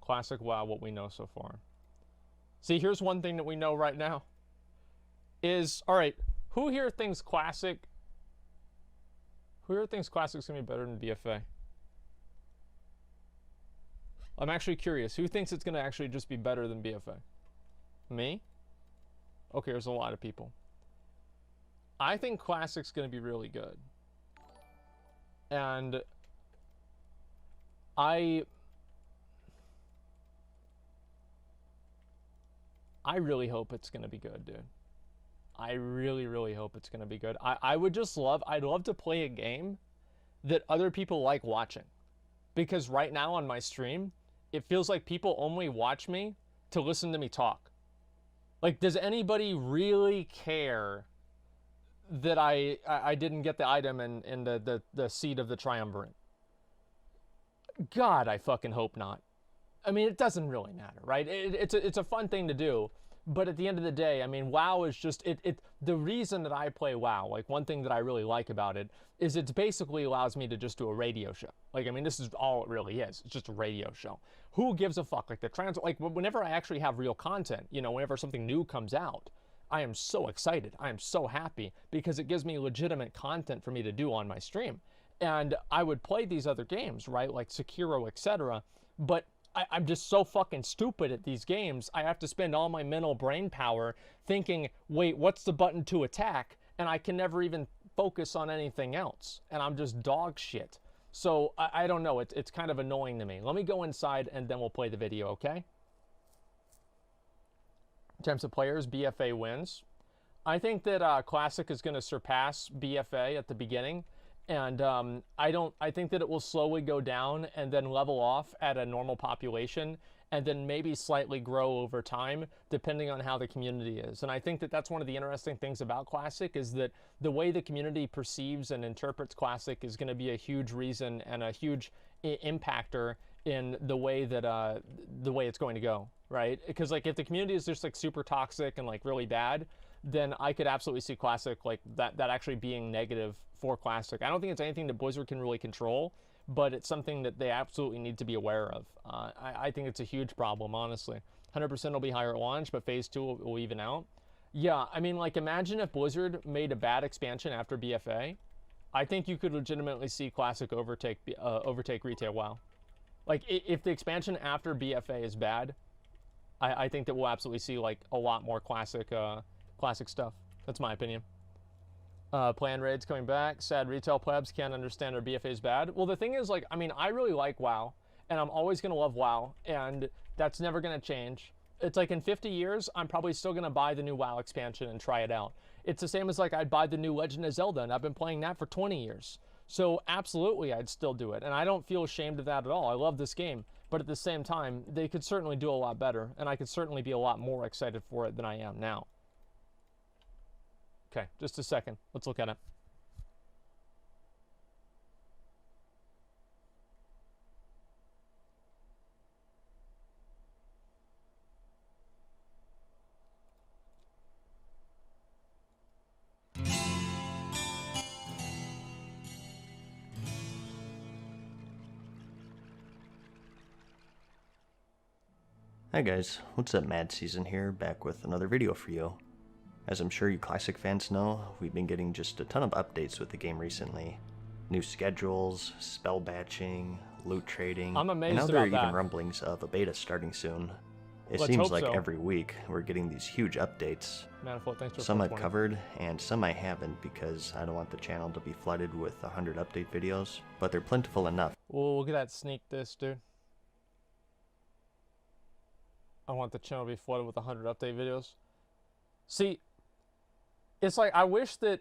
Classic WoW, what we know so far. See, here's one thing that we know right now. Is, alright, who here thinks Classic... Who here thinks Classic's going to be better than BFA? I'm actually curious. Who thinks it's going to actually just be better than BFA? Me? Okay, there's a lot of people. I think Classic's going to be really good. And I really hope it's going to be good, dude. I really, really hope it's going to be good. I'd love to play a game that other people like watching. Because right now on my stream, it feels like people only watch me to listen to me talk. Like, does anybody really care that I didn't get the item in the seed of the triumvirate? God, I fucking hope not. I mean, it doesn't really matter, right? It's a fun thing to do, but at the end of the day, I mean, WoW is just the reason that I play WoW, like one thing that I really like about it is it basically allows me to just do a radio show. Like, I mean, this is all it really is. It's just a radio show. Who gives a fuck? Like whenever I actually have real content, you know, whenever something new comes out, I am so excited. I am so happy because it gives me legitimate content for me to do on my stream. And I would play these other games, right? Like Sekiro, etc. But I'm just so fucking stupid at these games. I have to spend all my mental brain power thinking, wait, what's the button to attack? And I can never even focus on anything else. And I'm just dog shit. So I don't know. It's kind of annoying to me. Let me go inside and then we'll play the video, okay? In terms of players, BFA wins. I think that Classic is going to surpass BFA at the beginning. And I think that it will slowly go down and then level off at a normal population and then maybe slightly grow over time depending on how the community is. And I think that that's one of the interesting things about Classic is that the way the community perceives and interprets Classic is going to be a huge reason and a huge impactor in the way that the way it's going to go, right? Because like if the community is just like super toxic and like really bad, then I could absolutely see Classic like that actually being negative for Classic. I don't think it's anything that Blizzard can really control, but it's something that they absolutely need to be aware of. I think it's a huge problem, honestly. 100% will be higher at launch, but phase 2 will even out. Yeah, I mean, like, imagine if Blizzard made a bad expansion after BFA. I think you could legitimately see Classic overtake retail WoW. Like, if the expansion after BFA is bad, I think that we'll absolutely see, like, a lot more Classic stuff. That's my opinion. Plan raids coming back. Sad retail plebs can't understand our BFA is bad. Well, the thing is, like, I mean, I really like WoW, and I'm always going to love WoW, and that's never going to change. It's like in 50 years, I'm probably still going to buy the new WoW expansion and try it out. It's the same as, like, I'd buy the new Legend of Zelda, and I've been playing that for 20 years. So, absolutely, I'd still do it, and I don't feel ashamed of that at all. I love this game, but at the same time, they could certainly do a lot better, and I could certainly be a lot more excited for it than I am now. Okay, just a second. Let's look at it. Hi guys, what's up, Mad Season here, back with another video for you. As I'm sure you Classic fans know, we've been getting just a ton of updates with the game recently. New schedules, spell batching, loot trading, I'm amazed and now there are about even that. rumblings of a beta starting soon. It Let's seems hope like so. every week we're getting these huge updates. Manifold, thanks for Some I've 420. covered, and some I haven't because I don't want the channel to be flooded with 100 update videos, but they're plentiful enough. Whoa, look at that sneak this, dude. I want the channel to be flooded with 100 update videos. See, it's like, I wish that...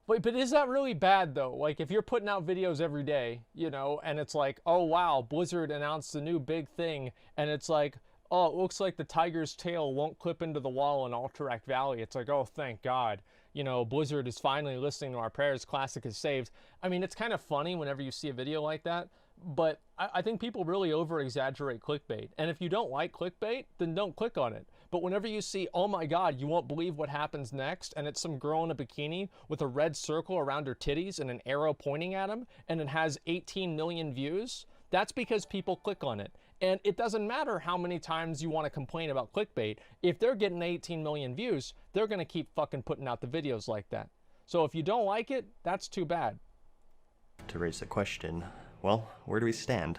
Wait, but is that really bad, though? Like, if you're putting out videos every day, you know, and it's like, oh, wow, Blizzard announced a new big thing, and it's like, oh, it looks like the tiger's tail won't clip into the wall in Alterac Valley. It's like, oh, thank God. You know, Blizzard is finally listening to our prayers. Classic is saved. I mean, it's kind of funny whenever you see a video like that, but I think people really over-exaggerate clickbait. And if you don't like clickbait, then don't click on it. But whenever you see, oh my God, you won't believe what happens next, and it's some girl in a bikini with a red circle around her titties and an arrow pointing at him, and it has 18 million views, That's because people click on it. And it doesn't matter how many times you want to complain about clickbait. If they're getting 18 million views, they're going to keep fucking putting out the videos like that. So if you don't like it, that's too bad. To raise the question, well, where do we stand?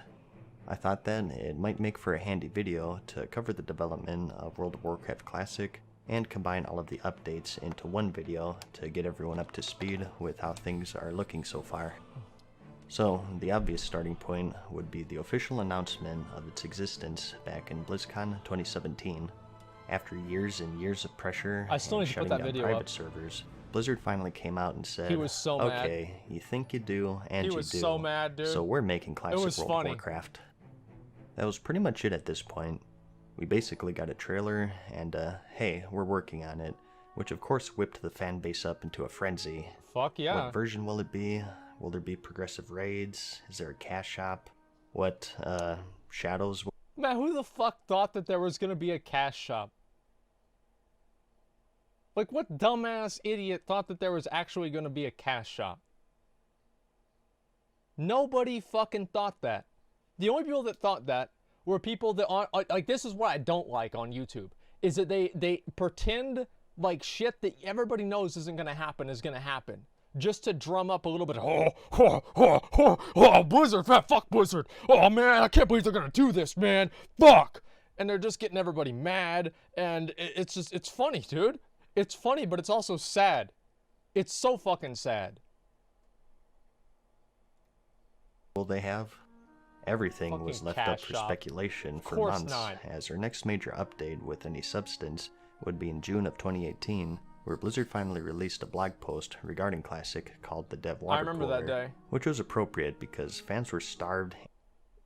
I thought then it might make for a handy video to cover the development of World of Warcraft Classic and combine all of the updates into one video to get everyone up to speed with how things are looking so far. So, the obvious starting point would be the official announcement of its existence back in BlizzCon 2017. After years and years of pressure and shutting down private servers, Blizzard finally came out and said, he was so okay, mad. You think you do, and you do. He was so mad, dude. So we're making Classic World of Warcraft. That was pretty much it at this point. We basically got a trailer and hey, we're working on it, which of course whipped the fan base up into a frenzy. Fuck yeah. What version will it be? Will there be progressive raids? Is there a cash shop? What, shadows? Man, who the fuck thought that there was gonna be a cash shop? Like, what dumbass idiot thought that there was actually gonna be a cash shop? Nobody fucking thought that. The only people that thought that were people that are, like, this is what I don't like on YouTube, is that they pretend like shit that everybody knows isn't gonna happen is gonna happen. Just to drum up a little bit of, Blizzard, fuck Blizzard. Oh man, I can't believe they're gonna do this, man. Fuck. And they're just getting everybody mad, and it's funny, dude. It's funny, but it's also sad. It's so fucking sad. Will they have? Everything fucking was left up for speculation for months, as our next major update with any substance would be in June of 2018, where Blizzard finally released a blog post regarding Classic called the Dev Water Cooler. I remember that day. Which was appropriate because fans were starved.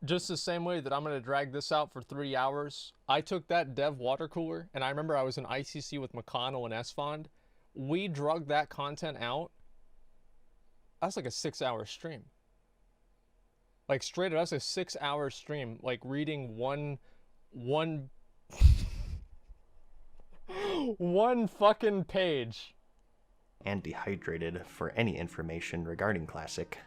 Just the same way that I'm going to drag this out for 3 hours, I took that Dev Water Cooler, and I remember I was in ICC with McConnell and Asmongold. We drug that content out. That's like a 6-hour stream. Like, straight up, that's a 6-hour stream, like reading one fucking page. And dehydrated for any information regarding Classic.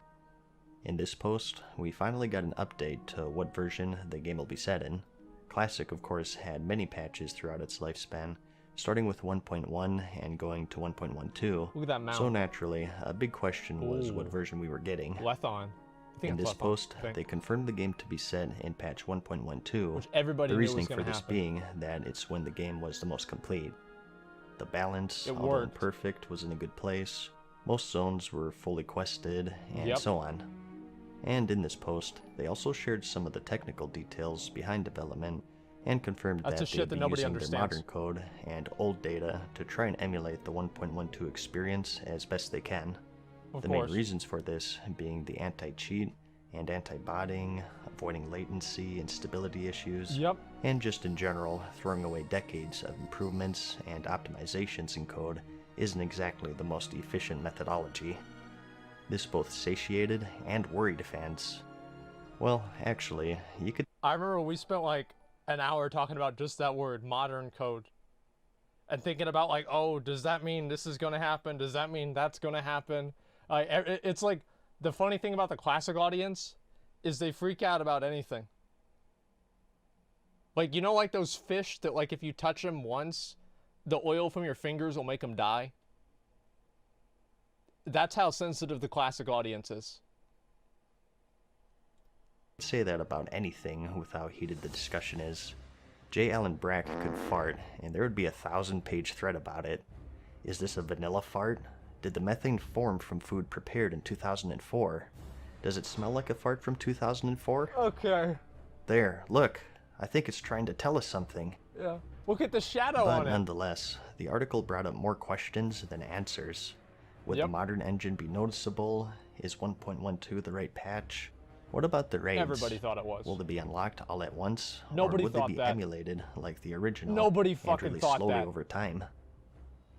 In this post, we finally got an update to what version the game will be set in. Classic, of course, had many patches throughout its lifespan, starting with 1.1 and going to 1.12. Look at that mount. So naturally, a big question was what version we were getting. Lethon. In this post, they confirmed the game to be set in patch 1.12, which everybody the reasoning for this being that it's when the game was the most complete. The balance, although imperfect, was in a good place, most zones were fully quested, and so on. And in this post, they also shared some of the technical details behind development, and confirmed that they'd be using their modern code and old data to try and emulate the 1.12 experience as best they can. The main reasons for this being the anti-cheat and anti-botting, avoiding latency and stability issues, and just in general, throwing away decades of improvements and optimizations in code isn't exactly the most efficient methodology. This both satiated and worried fans. Well, actually, you could... I remember we spent like an hour talking about just that word, modern code. And thinking about like, oh, does that mean this is going to happen? Does that mean that's going to happen? It's like, the funny thing about the Classic audience is they freak out about anything. Like, you know, like those fish that, like, if you touch them once, the oil from your fingers will make them die? That's how sensitive the Classic audience is. Say that about anything with how heated the discussion is. J. Allen Brack could fart, and there would be a 1,000-page thread about it. Is this a vanilla fart? Did the methane form from food prepared in 2004? Does it smell like a fart from 2004? Okay. There, look. I think it's trying to tell us something. Yeah. Look at the shadow on it. But nonetheless, the article brought up more questions than answers. Would the modern engine be noticeable? Is 1.12 the right patch? What about the raids? Everybody thought it was. Will they be unlocked all at once? Nobody or would thought they be emulated like the original? Nobody fucking really thought slowly that. Over time?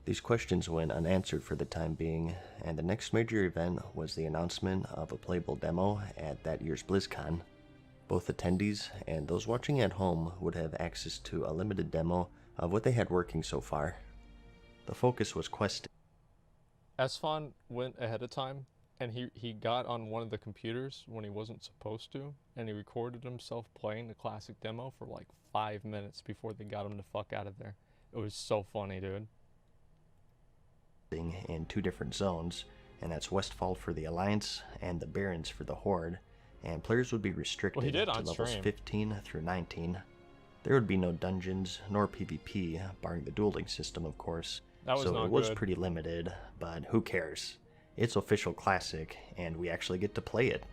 These questions went unanswered for the time being, and the next major event was the announcement of a playable demo at that year's BlizzCon. Both attendees and those watching at home would have access to a limited demo of what they had working so far. The focus was questing. Asfon went ahead of time and he got on one of the computers when he wasn't supposed to, and he recorded himself playing the classic demo for like 5 minutes before they got him the fuck out of there. It was so funny, dude. In 2 different zones, and that's Westfall for the Alliance and the Barrens for the Horde, and players would be restricted to levels 15 through 19. There would be no dungeons nor PvP, barring the dueling system, of course. So it was pretty limited, but who cares? It's official classic, and we actually get to play it.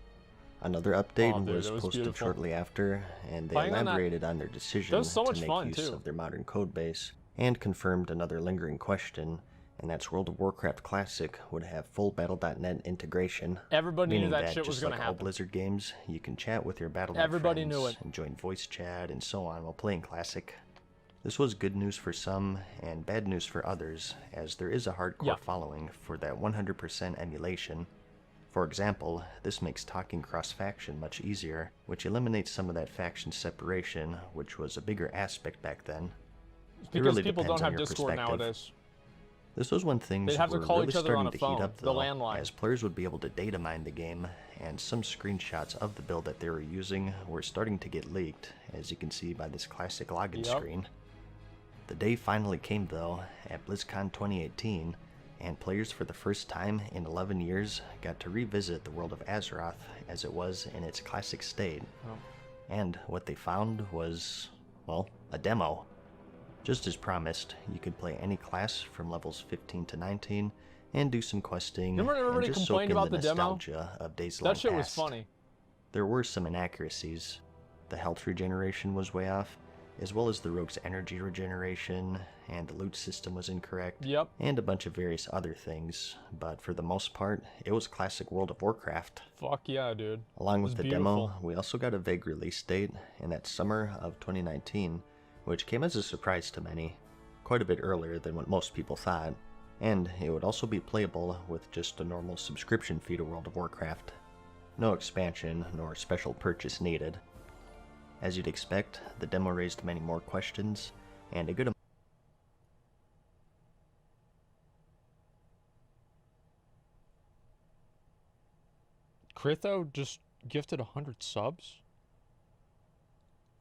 Another update was posted shortly after, and they elaborated on their decision to make use of their modern codebase, and confirmed another lingering question, and that's World of Warcraft Classic would have full Battle.net integration. Everybody knew that shit was going to happen. All Blizzard games, you can chat with your Battle.net friends and join voice chat and so on while playing Classic. This was good news for some and bad news for others, as there is a hardcore following for that 100% emulation. For example, this makes talking cross-faction much easier, which eliminates some of that faction separation, which was a bigger aspect back then. Because really people don't have Discord nowadays. This was when things were really starting to heat up, though, as players would be able to data mine the game, and some screenshots of the build that they were using were starting to get leaked, as you can see by this classic login screen. The day finally came, though, at BlizzCon 2018, and players for the first time in 11 years got to revisit the world of Azeroth as it was in its classic state. And what they found was, well, a demo. Just as promised, you could play any class from levels 15 to 19 and do some questing and just soak in the nostalgia of days long past. That shit was funny. There were some inaccuracies. The health regeneration was way off, as well as the rogue's energy regeneration, and the loot system was incorrect, and a bunch of various other things, but for the most part, it was classic World of Warcraft. Fuck yeah, dude. Along with the demo, we also got a vague release date, in that summer of 2019, which came as a surprise to many, quite a bit earlier than what most people thought, and it would also be playable with just a normal subscription fee to World of Warcraft. No expansion nor special purchase needed. As you'd expect, the demo raised many more questions, and a good amount. Critho just gifted 100 subs?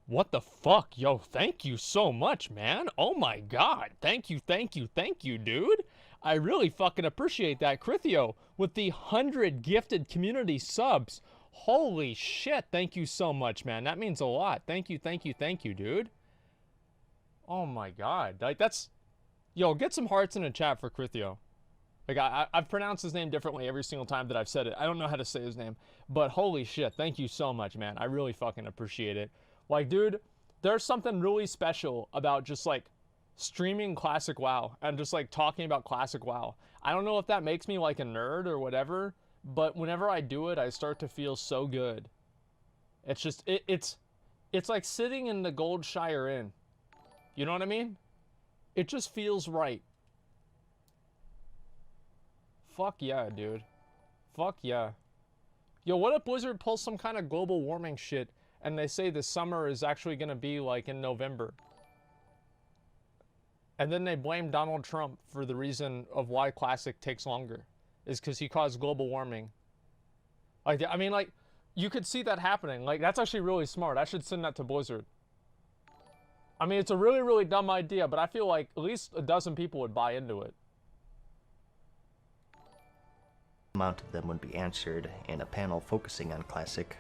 What the fuck? Yo, thank you so much, man. Oh my god. Thank you, dude. I really fucking appreciate that, Critho, with the 100 gifted community subs. Holy shit, thank you so much, man. That means a lot. Thank you, dude. Oh my god. Like, that's... Yo, get some hearts in the chat for Critho. Like, I've pronounced his name differently every single time that I've said it. I don't know how to say his name. But holy shit, thank you so much, man. I really fucking appreciate it. Like, dude, there's something really special about just, like, streaming classic WoW and just, like, talking about classic WoW. I don't know if that makes me, like, a nerd or whatever, but whenever I do it, I start to feel so good. It's just, it's like sitting in the Goldshire Inn. You know what I mean? It just feels right. Fuck yeah, dude. Fuck yeah. Yo, what if Blizzard pulls some kind of global warming shit and they say the summer is actually going to be like in November? And then they blame Donald Trump for the reason of why Classic takes longer. Is because he caused global warming. Like, I mean, like, you could see that happening. Like, that's actually really smart. I should send that to Blizzard. I mean, it's a really, really dumb idea, but I feel like at least a dozen people would buy into it. Amount of them would be answered in a panel focusing on Classic.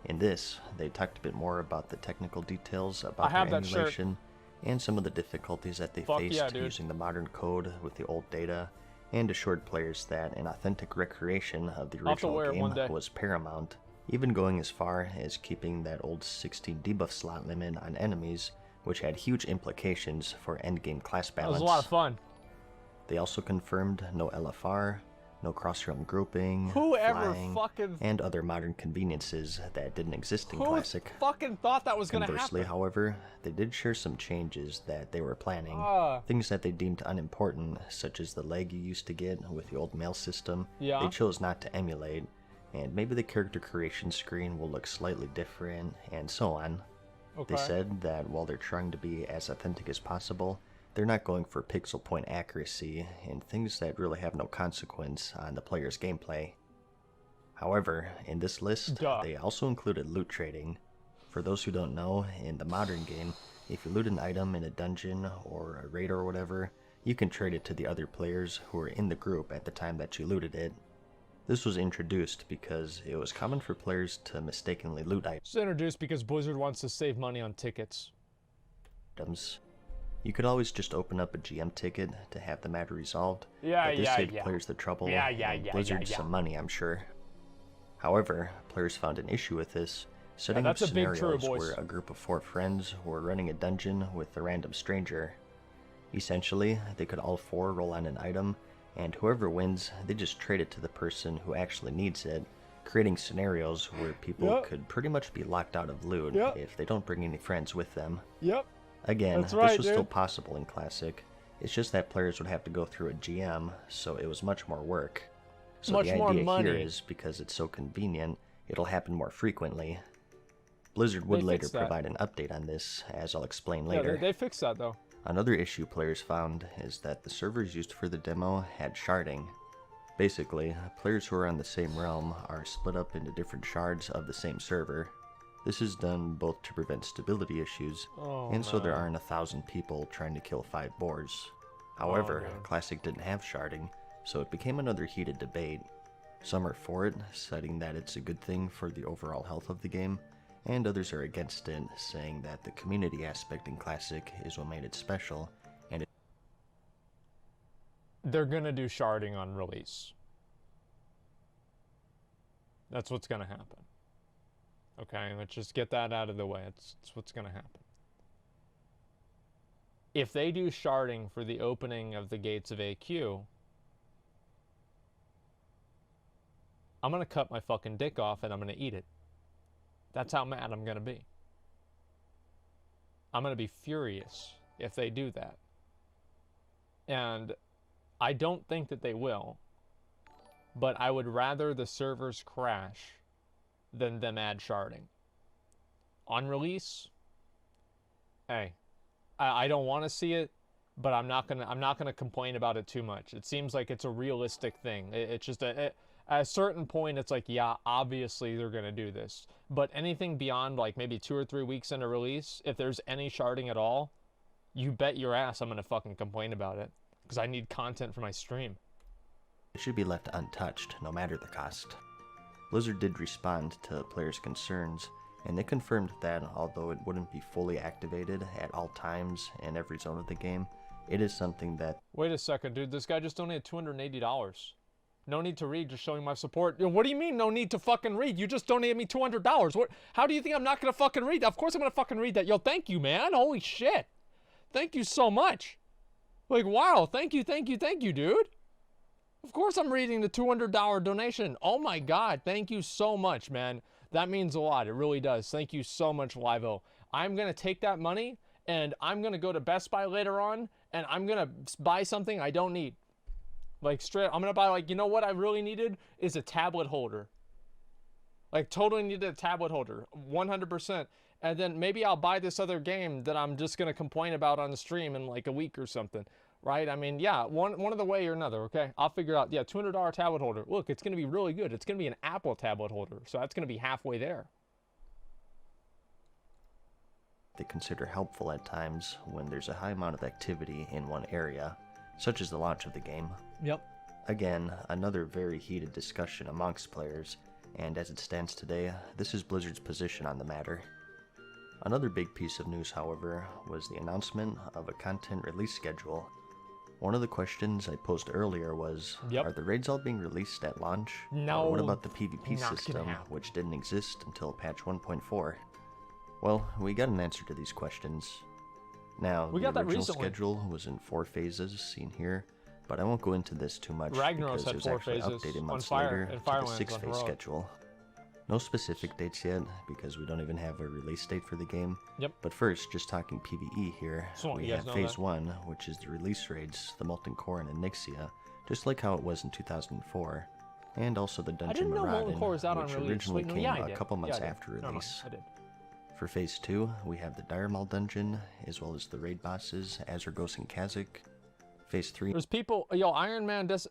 In this, they talked a bit more about the technical details about their emulation and some of the difficulties that they faced using the modern code with the old data, and assured players that an authentic recreation of the original game was paramount, even going as far as keeping that old 16 debuff slot limit on enemies, which had huge implications for endgame class balance. It was a lot of fun. They also confirmed no LFR, no cross-realm grouping, flying, and other modern conveniences that didn't exist in Classic. Who fucking thought that was going to happen? Conversely, however, they did share some changes that they were planning. Things that they deemed unimportant, such as the lag you used to get with the old mail system, they chose not to emulate, and maybe the character creation screen will look slightly different, and so on. They said that while they're trying to be as authentic as possible, they're not going for pixel point accuracy and things that really have no consequence on the player's gameplay. However, in this list, Duh. they also included loot trading. For those who don't know, in the modern game, if you loot an item in a dungeon or a raid or whatever, you can trade it to the other players who were in the group at the time that you looted it. This was introduced because it was common for players to mistakenly loot It's introduced because Blizzard wants to save money on tickets. items. You could always just open up a GM ticket to have the matter resolved, Yeah, but this yeah, saved yeah. players the trouble Yeah, and Blizzard some money, I'm sure. However, players found an issue with this, setting up that's a big true, scenarios boys. where a group of 4 friends were running a dungeon with a random stranger. Essentially, they could all 4 roll on an item, and whoever wins, they just trade it to the person who actually needs it, creating scenarios where people could pretty much be locked out of loot if they don't bring any friends with them. Yep. Again, That's right, this was still dude. possible in Classic. It's just that players would have to go through a GM, so it was much more work. So Much the more idea money. here is, because it's so convenient, it'll happen more frequently. Blizzard would They later fixed that. provide an update on this, as I'll explain Yeah, later. they fixed that though. Another issue players found is that the servers used for the demo had sharding. Basically, players who are on the same realm are split up into different shards of the same server. This is done both to prevent stability issues, and so there man. aren't 1,000 people trying to kill 5 boars. However, man. Classic didn't have sharding, so it became another heated debate. Some are for it, citing that it's a good thing for the overall health of the game, and others are against it, saying that the community aspect in Classic is what made it special, and They're gonna do sharding on release. That's what's gonna happen. Okay, let's just get that out of the way. It's what's gonna happen. If they do sharding for the opening of the gates of AQ, I'm gonna cut my fucking dick off and I'm gonna eat it. That's how mad I'm gonna be. I'm gonna be furious if they do that. And I don't think that they will, but I would rather the servers crash than them add sharding. On release, hey, I don't want to see it, but I'm not gonna complain about it too much. It seems like it's a realistic thing. It's just at a certain point, it's like, yeah, obviously they're gonna do this. But anything beyond like maybe 2 or 3 weeks into release, if there's any sharding at all, you bet your ass I'm gonna fucking complain about it, because I need content for my stream. it should be left untouched, no matter the cost. Blizzard did respond to players' concerns, and they confirmed that although it wouldn't be fully activated at all times in every zone of the game, it is something that Wait a second, dude. This guy just donated $280. No need to read, just showing my support. Yo, what do you mean, no need to fucking read? You just donated me $200. What? How do you think I'm not gonna fucking read that? Of course I'm gonna fucking read that. Yo, thank you, man. Holy shit. Thank you so much. Like, wow. Thank you, dude. Of course I'm reading the $200 donation. Oh my God. Thank you so much, man. That means a lot. It really does. Thank you so much, Livo. I'm gonna take that money and I'm gonna go to Best Buy later on and I'm gonna buy something I don't need. Like straight, I'm gonna buy, like, you know what I really needed is a tablet holder. Like totally needed a tablet holder, 100%. And then maybe I'll buy this other game that I'm just gonna complain about on the stream in like a week or something, right? I mean, yeah, one of the way or another, okay? I'll figure out, yeah, $200 tablet holder. Look, it's gonna be really good. It's gonna be an Apple tablet holder, so that's gonna be halfway there. they consider helpful at times when there's a high amount of activity in one area, such as the launch of the game. Yep. Again, another very heated discussion amongst players, and as it stands today, this is Blizzard's position on the matter. Another big piece of news, however, was the announcement of a content release schedule. One of the questions I posed earlier was, Yep. are the raids all being released at launch? No, Or what about the PvP not gonna system, happen. which didn't exist until patch 1.4? Well, we got an answer to these questions. Now, We the got that original recently. schedule was in 4 phases, seen here, but I won't go into this too much Ragnaros because had it was 4 actually phases updated on months Fire- later and to the Firelands on 6-phase Heroic. schedule. No specific dates yet, because we don't even have a release date for the game. Yep. But first, just talking PvE here, Just want we you guys have to know Phase that. 1, which is the release raids, the Molten Core and Onyxia, just like how it was in 2004, and also the Dungeon didn't know Molten Maraudin, Core was out on which release. originally Wait, no, came yeah, I a did. couple months Yeah, I did. after No, release. I did. For Phase 2, we have the Diremaul Dungeon, as well as the raid bosses, Azurgos and Kazakh. Phase 3, There's people, yo, Iron Man does,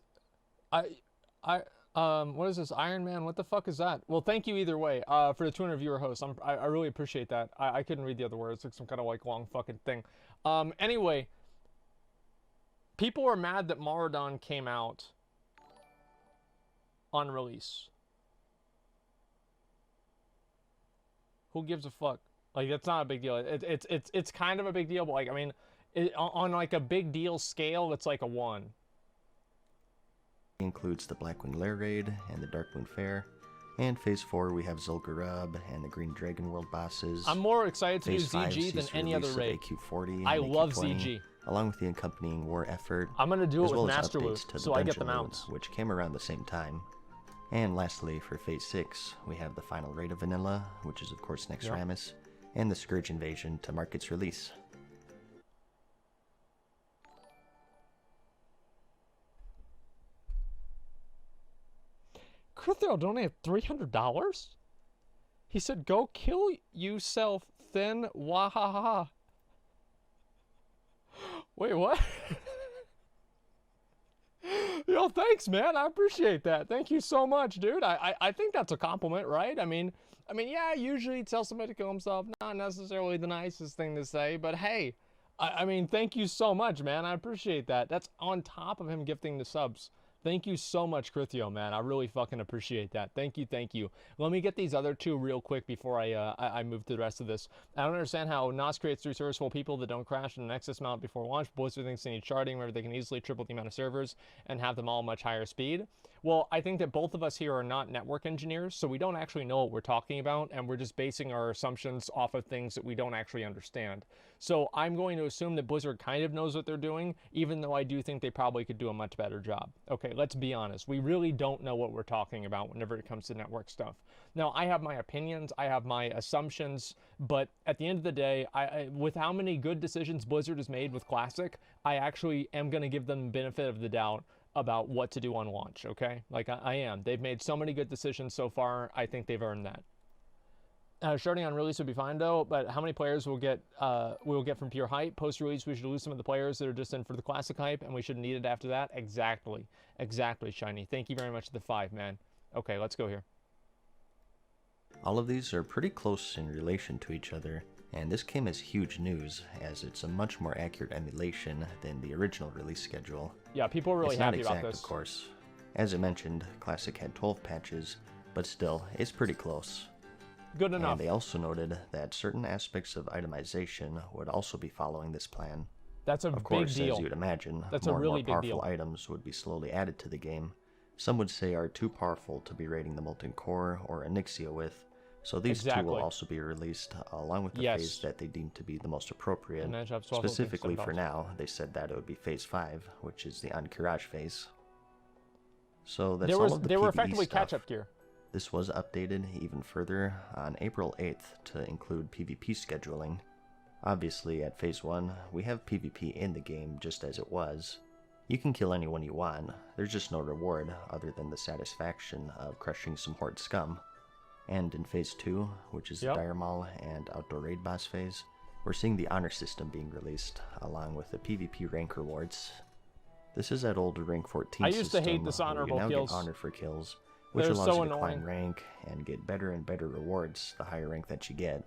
I What is this? Iron Man? What the fuck is that? Well, thank you either way. For the 200 viewer host, I really appreciate that. I couldn't read the other words. It's like some kind of like long fucking thing. Anyway, people are mad that Maradon came out on release. Who gives a fuck? Like, that's not a big deal. It's kind of a big deal, but like, I mean, on like a big deal scale, it's like a 1. Includes the Blackwing Lair Raid and the Darkmoon Fair. And Phase 4, we have Zul'Gurub and the Green Dragon World bosses. I'm more excited to Phase do 5 ZG sees than the any other release raid. of AQ40 I and love AQ20, ZG. along with the accompanying war effort. I'm gonna do as it well with as Master Loot, updates to so the I get the Dungeon Loot, mounts. which came around the same time. And lastly, for Phase 6, we have the final raid of Vanilla, which is of course next Ramus, and the Scourge Invasion to mark its release. Crypto donated $300? He said, go kill yourself, then wahaha. Wait, what? Yo, thanks, man. I appreciate that. Thank you so much, dude. I think that's a compliment, right? I mean, yeah, usually tell somebody to kill himself, not necessarily the nicest thing to say, but hey, I mean, thank you so much, man. I appreciate that. That's on top of him gifting the subs. Thank you so much, Krithio, man. I really fucking appreciate that. Thank you, thank you. Let me get these other two real quick before I move to the rest of this. I don't understand how NOS creates 3 serviceable people that don't crash in an Nexus mount before launch. Blizzard thinks they need sharding where they can easily triple the amount of servers and have them all much higher speed. Well, I think that both of us here are not network engineers, so we don't actually know what we're talking about, and we're just basing our assumptions off of things that we don't actually understand. So I'm going to assume that Blizzard kind of knows what they're doing, even though I do think they probably could do a much better job. Okay, let's be honest. We really don't know what we're talking about whenever it comes to network stuff. Now, I have my opinions, I have my assumptions, but at the end of the day, with how many good decisions Blizzard has made with Classic, I actually am going to give them the benefit of the doubt about what to do on launch, okay? Like, I am. They've made so many good decisions so far, I think they've earned that. Sharding on release would be fine though, but how many players we'll get from pure hype? Post-release, we should lose some of the players that are just in for the classic hype, and we should need it after that? Exactly. Exactly, Shiny. Thank you very much for the 5, man. Okay, let's go here. All of these are pretty close in relation to each other, and this came as huge news, as it's a much more accurate emulation than the original release schedule. Yeah, people are really happy about this. It's not exact, of course. As I mentioned, Classic had 12 patches, but still, it's pretty close. Good enough. And they also noted that certain aspects of itemization would also be following this plan. That's a big deal. Of course, as you'd imagine, that's more a really and more big deal. powerful items would be slowly added to the game. Some would say are too powerful to be raiding the Molten Core or Onyxia with, so these two will also be released along with the phase that they deem to be the most appropriate. Specifically for now, they said that it would be Phase 5, which is the Ankiraj phase. So that's all of the they were PvE effectively stuff. catch-up gear. This was updated even further on April 8th to include PvP scheduling. Obviously, at Phase 1, we have PvP in the game just as it was. You can kill anyone you want, there's just no reward other than the satisfaction of crushing some Horde scum. And in Phase 2, which is the Dire Maul and Outdoor Raid boss phase, we're seeing the honor system being released, along with the PvP rank rewards. This is that old rank 14 system. I used to hate dishonorable where you now kills. Get honor for kills, which allows you to climb rank and get better and better rewards the higher rank that you get.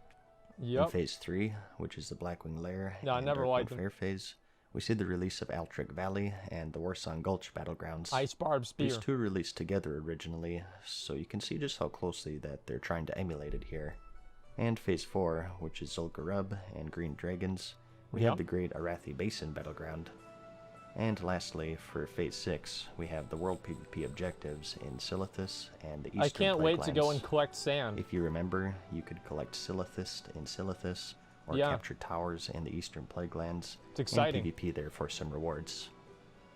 In Phase 3, which is the Blackwing Lair and Darkmoon Fair phase, we see the release of Altric Valley and the Warsong Gulch Battlegrounds. Ice Barb Spear. These two were released together originally, so you can see just how closely that they're trying to emulate it here. And Phase 4, which is Zul'Gurub and Green Dragons, we have the Great Arathi Basin Battleground. And lastly, for Phase 6, we have the World PvP objectives in Silithus and the Eastern I can't wait to go and Plaguelands. collect sand. If you remember, you could collect Silithus in Silithus, or capture towers in the Eastern Plaguelands, it's exciting. And PvP there for some rewards.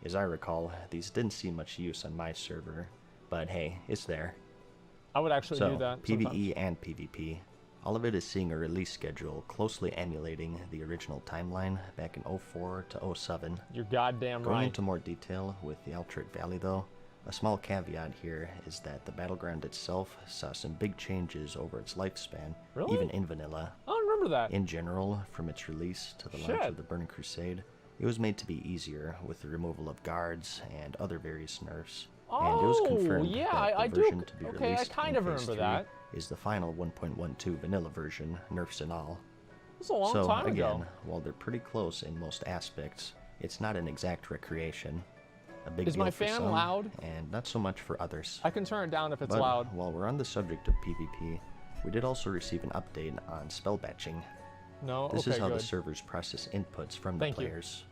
As I recall, these didn't see much use on my server, but hey, it's there. I would actually do that PvE sometimes. and PvP, all of it is seeing a release schedule closely emulating the original timeline back in 04 to 07. You're goddamn right. Going into more detail with the Altric Valley though, a small caveat here is that the battleground itself saw some big changes over its lifespan, even in vanilla. I don't remember that. In general, from its release to the launch of the Burning Crusade, it was made to be easier with the removal of guards and other various nerfs. And it was confirmed yeah, that the I do. version to be Okay, I released kind in of Phase remember 3 that. is the final 1.12 vanilla version, nerfs and all. It's a long So time again, ago. while they're pretty close in most aspects, it's not an exact recreation. A big Is deal my for fan some, loud? and not so much for others. I can turn it down if it's But loud. while we're on the subject of PvP, we did also receive an update on spell batching. No? This Okay, is how good. the servers process inputs from the Thank you. players.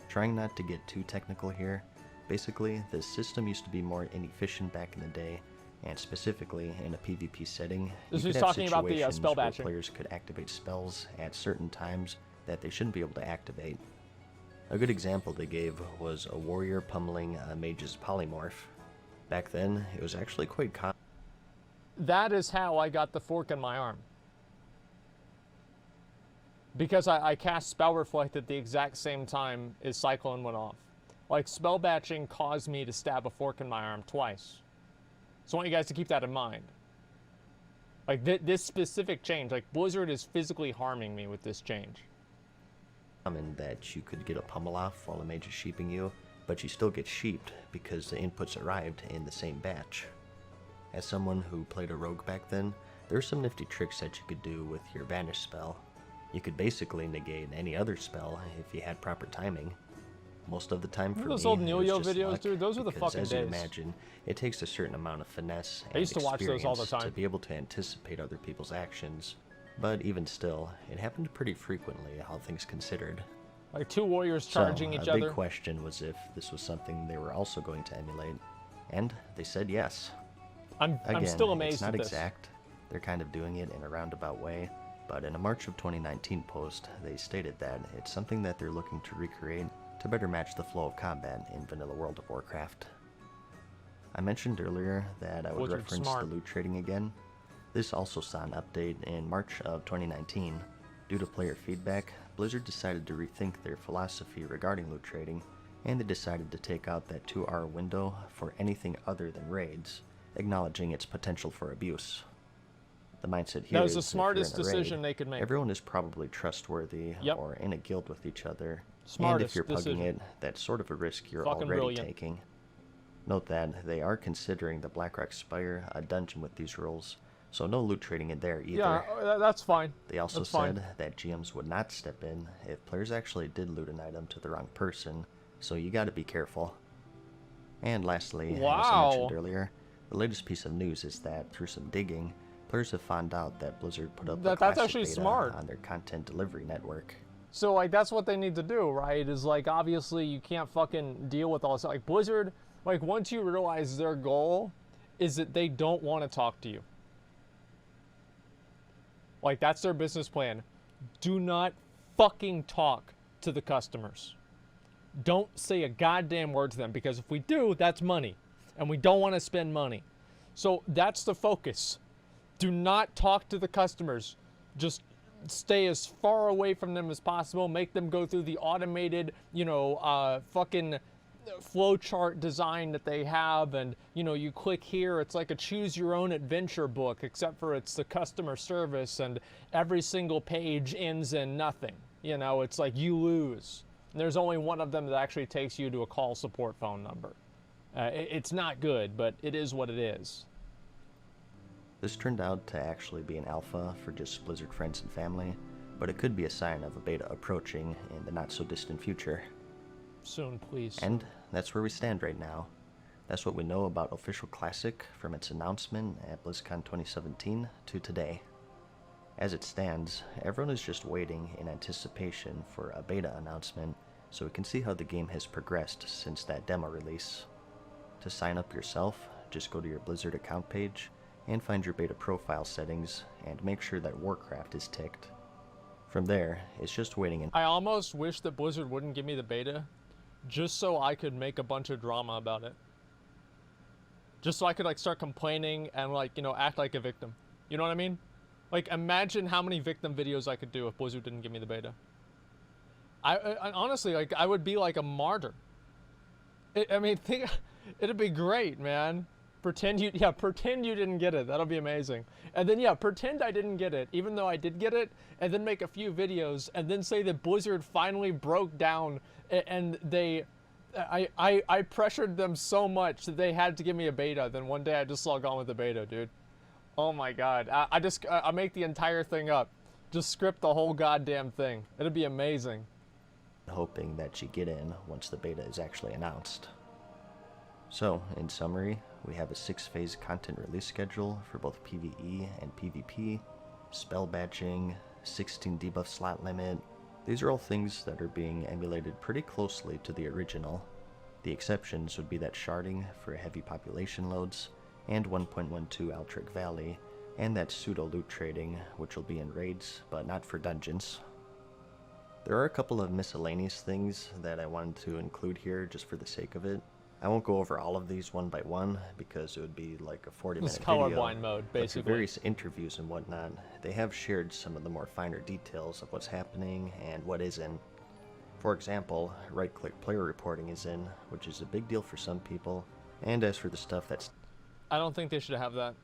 Trying not to get too technical here, basically, the system used to be more inefficient back in the day, and specifically in a PvP setting, This you is could have talking about the, situations spell where batching. players could activate spells at certain times that they shouldn't be able to activate. A good example they gave was a warrior pummeling a mage's polymorph. Back then, it was actually quite common. That is how I got the fork in my arm. Because I cast Spell Reflect at the exact same time as Cyclone went off. Like, spell batching caused me to stab a fork in my arm twice. So I want you guys to keep that in mind. Like, this specific change, like, Blizzard is physically harming me with this change. That you could get a pummel off while a mage is sheeping you, but you still get sheeped because the inputs arrived in the same batch. As someone who played a rogue back then, there are some nifty tricks that you could do with your banish spell. You could basically negate any other spell if you had proper timing. Most of the time for Those me, old it was Neo just videos, luck, dude, those were the because fucking as you days. imagine, it takes a certain amount of finesse and I used to watch those all the experience time. to be able to anticipate other people's actions. But even still, it happened pretty frequently, all things considered. Like, two warriors charging so, each a other. big question was if this was something they were also going to emulate, and they said yes. I'm Again, still amazed it's not at this. exact. They're kind of doing it in a roundabout way, but in a March of 2019 post, they stated that it's something that they're looking to recreate to better match the flow of combat in vanilla World of Warcraft. I mentioned earlier that I would Blizzard's reference smart. the loot trading again. This also saw an update in March of 2019. Due to player feedback, Blizzard decided to rethink their philosophy regarding loot trading, and they decided to take out that 2-hour window for anything other than raids, acknowledging its potential for abuse. The mindset here That was is the if smartest you're in a raid, decision they could make. everyone is probably trustworthy Yep. or in a guild with each other, and Smartest if you're pugging decision. it, that's sort of a risk you're Fucking already brilliant. taking. Note that they are considering the Blackrock Spire a dungeon with these rules, so no loot trading in there either. Yeah, that's fine. They also That's said fine. that GMs would not step in if players actually did loot an item to the wrong person, so you gotta be careful. And lastly, as I Wow. mentioned earlier, the latest piece of news is that through some digging, players have found out that Blizzard put up a That's classic actually beta smart. on their content delivery network. So, like, that's what they need to do, right? Is, like, obviously you can't fucking deal with all this. Like, Blizzard, like, once you realize their goal is that they don't want to talk to you. Like, that's their business plan. Do not fucking talk to the customers. Don't say a goddamn word to them, because if we do, that's money. And we don't want to spend money. So that's the focus. Do not talk to the customers. Just stay as far away from them as possible. Make them go through the automated, fucking flowchart design that they have, and you click here, it's like a choose your own adventure book, except for it's the customer service, and every single page ends in nothing. It's like you lose. And there's only one of them that actually takes you to a call support phone number. It's not good, but it is what it is. This turned out to actually be an alpha for just Blizzard friends and family, but it could be a sign of a beta approaching in the not so distant future. Soon, please. And that's where we stand right now. That's what we know about Official Classic from its announcement at BlizzCon 2017 to today. As it stands, everyone is just waiting in anticipation for a beta announcement so we can see how the game has progressed since that demo release. To sign up yourself, just go to your Blizzard account page and find your beta profile settings and make sure that Warcraft is ticked. From there, it's just waiting and I almost wish that Blizzard wouldn't give me the beta, just so I could make a bunch of drama about it. Just so I could start complaining and act like a victim. You know what I mean? Like, imagine how many victim videos I could do if Blizzard didn't give me the beta. I honestly, I would be like a martyr. It'd be great, man. Pretend you didn't get it. That'll be amazing. And then pretend I didn't get it, even though I did get it, and then make a few videos, and then say that Blizzard finally broke down, and they I pressured them so much that they had to give me a beta. Then one day I just logged on with the beta, dude. Oh my god. I make the entire thing up. Just script the whole goddamn thing. It'd be amazing. Hoping that you get in once the beta is actually announced. So, in summary, we have a 6-phase content release schedule for both PvE and PvP, spell batching, 16 debuff slot limit. These are all things that are being emulated pretty closely to the original. The exceptions would be that Sharding for heavy population loads, and 1.12 Altric Valley, and that pseudo loot trading, which will be in raids, but not for dungeons. There are a couple of miscellaneous things that I wanted to include here just for the sake of it. I won't go over all of these one by one because it would be like a 40-minute video. It's colorblind mode, basically. But through various interviews and whatnot, they have shared some of the more finer details of what's happening and what isn't. For example, right-click player reporting is in, which is a big deal for some people. And as for the stuff that's... I don't think they should have that.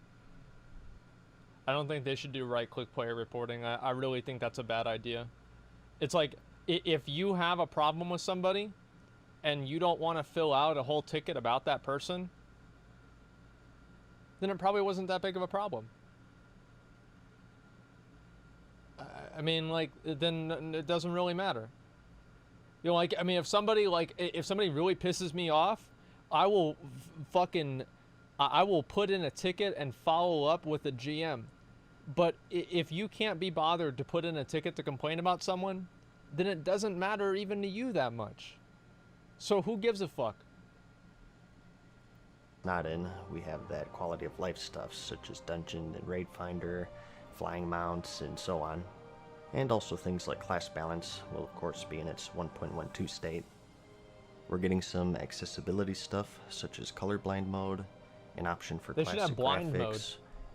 I don't think they should do right-click player reporting. I really think that's a bad idea. It's like, if you have a problem with somebody and you don't want to fill out a whole ticket about that person, then it probably wasn't that big of a problem. I mean, like, then it doesn't really matter. You know, like, I mean, if somebody really pisses me off, I will I will put in a ticket and follow up with the GM. But if you can't be bothered to put in a ticket to complain about someone, then it doesn't matter even to you that much. So who gives a fuck? Not in, we have that quality of life stuff such as dungeon and raid finder, flying mounts, and so on. And also things like class balance will of course be in its 1.12 state. We're getting some accessibility stuff such as colorblind mode, an option for they classic should have blind graphics, mode.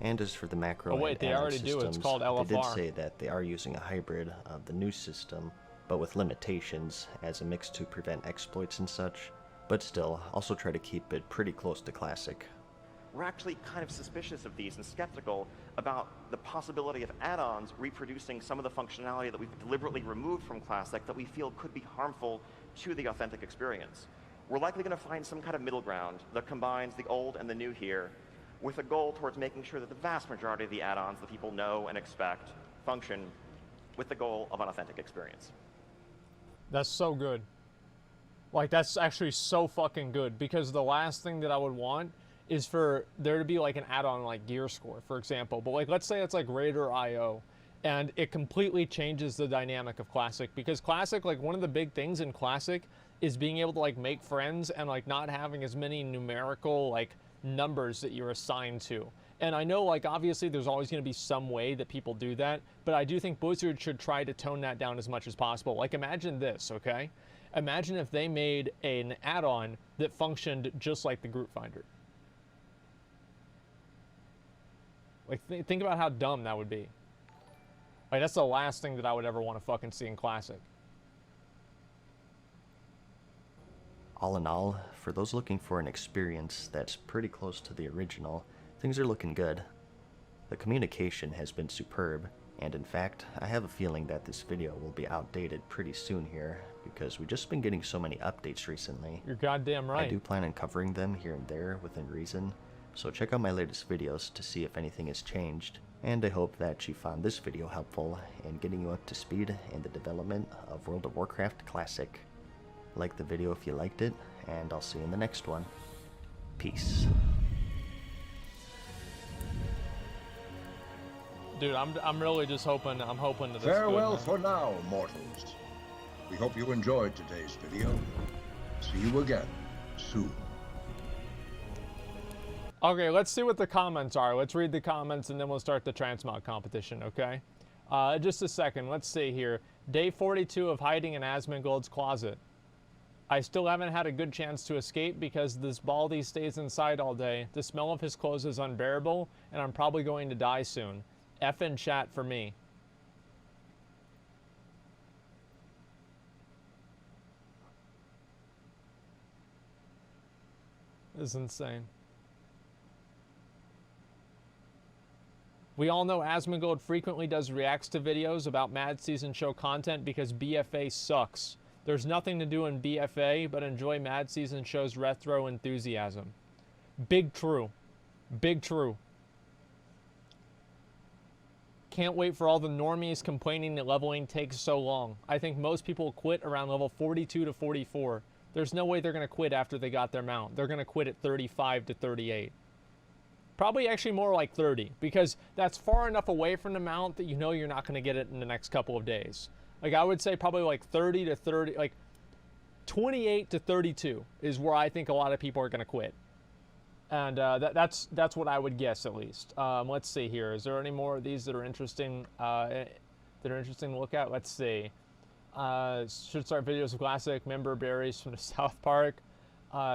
And as for the macro oh wait, and they add-on already systems, do. It's called LFR. They did say that they are using a hybrid of the new system, but with limitations as a mix to prevent exploits and such. But still, also try to keep it pretty close to classic. We're actually kind of suspicious of these and skeptical about the possibility of add-ons reproducing some of the functionality that we've deliberately removed from classic that we feel could be harmful to the authentic experience. We're likely going to find some kind of middle ground that combines the old and the new here, with a goal towards making sure that the vast majority of the add-ons that people know and expect function with the goal of an authentic experience. That's so good. Like, that's actually so fucking good, because the last thing that I would want is for there to be like an add-on like gear score, for example. But like, let's say it's like Raider IO, and it completely changes the dynamic of Classic, because Classic, like, one of the big things in Classic is being able to like make friends and like not having as many numerical like numbers that you're assigned to. And I know, like, obviously there's always going to be some way that people do that, but I do think Blizzard should try to tone that down as much as possible. Like, imagine this, okay? Imagine if they made an add-on that functioned just like the Group Finder. Like, think about how dumb that would be. Like, that's the last thing that I would ever want to fucking see in Classic. All in all, for those looking for an experience that's pretty close to the original, things are looking good. The communication has been superb, and in fact, I have a feeling that this video will be outdated pretty soon here, because we've just been getting so many updates recently. You're goddamn right. I do plan on covering them here and there within reason, so check out my latest videos to see if anything has changed, and I hope that you found this video helpful in getting you up to speed in the development of World of Warcraft Classic. Like the video if you liked it, and I'll see you in the next one. Peace. Dude, I'm really just hoping, I'm hoping that Farewell for now, mortals. We hope you enjoyed today's video. See you again soon. Okay, let's see what the comments are. Let's read the comments and then we'll start the transmog competition, okay? Just a second, let's see here. Day 42 of hiding in Asmongold's closet. I still haven't had a good chance to escape because this baldy stays inside all day. The smell of his clothes is unbearable, and I'm probably going to die soon. F in chat for me. This is insane. We all know Asmongold frequently does reacts to videos about Mad Season show content because BFA sucks. There's nothing to do in BFA, but enjoy Mad Season shows retro enthusiasm. Big true. Big true. Can't wait for all the normies complaining that leveling takes so long. I think most people quit around level 42 to 44. There's no way they're going to quit after they got their mount. They're going to quit at 35 to 38. Probably actually more like 30, because that's far enough away from the mount that you know you're not going to get it in the next couple of days. Like, I would say probably like 30 to 30, like 28 to 32 is where I think a lot of people are going to quit. And that's what I would guess, at least. Let's see here. Is there any more of these that are interesting? To look at? Let's see. Should start videos of classic member berries from the South Park.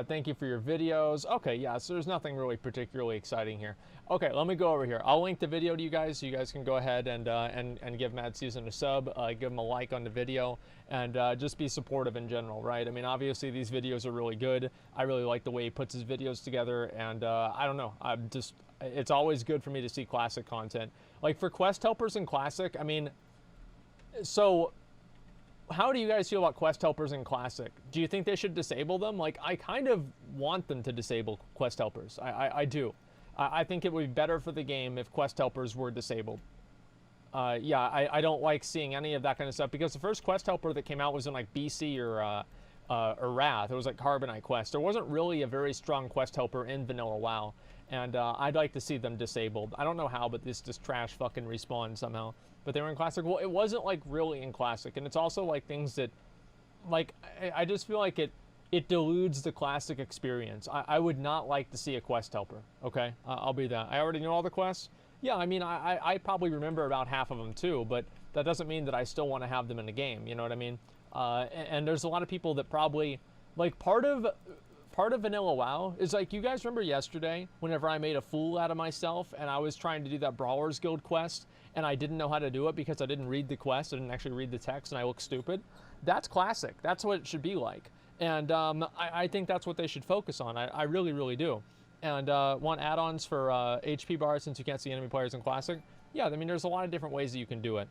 Thank you for your videos. Okay, yeah, so there's nothing really particularly exciting here. Okay, let me go over here. I'll link the video to you guys so you guys can go ahead and give Mad Season a sub, give him a like on the video, and just be supportive in general, right? I mean, obviously these videos are really good. I really like the way he puts his videos together, and I don't know, it's always good for me to see classic content. Like for quest helpers in classic, I mean, so how do you guys feel about quest helpers in classic? Do you think they should disable them? Like, I kind of want them to disable quest helpers. I do. I think it would be better for the game if quest helpers were disabled. Yeah, I don't like seeing any of that kind of stuff, because the first quest helper that came out was in like BC or Wrath. It was like Carbonite Quest. There wasn't really a very strong quest helper in vanilla WoW, and I'd like to see them disabled. I don't know how, but this just trash fucking respawned somehow. But they were in classic. Well, it wasn't like really in classic, and it's also like things that, like, I just feel like it deludes the classic experience. I would not like to see a quest helper. Okay, I'll be that. I already know all the quests. Yeah, I mean, I probably remember about half of them too, but that doesn't mean that I still want to have them in the game. You know what I mean? And there's a lot of people that probably, like, part of vanilla WoW is like, you guys remember yesterday whenever I made a fool out of myself and I was trying to do that Brawlers Guild quest and I didn't know how to do it because I didn't read the quest, I didn't actually read the text, and I looked stupid? That's classic. That's what it should be like. And I think that's what they should focus on. I really, really do. And want add-ons for HP bars since you can't see enemy players in classic? Yeah, I mean, there's a lot of different ways that you can do it.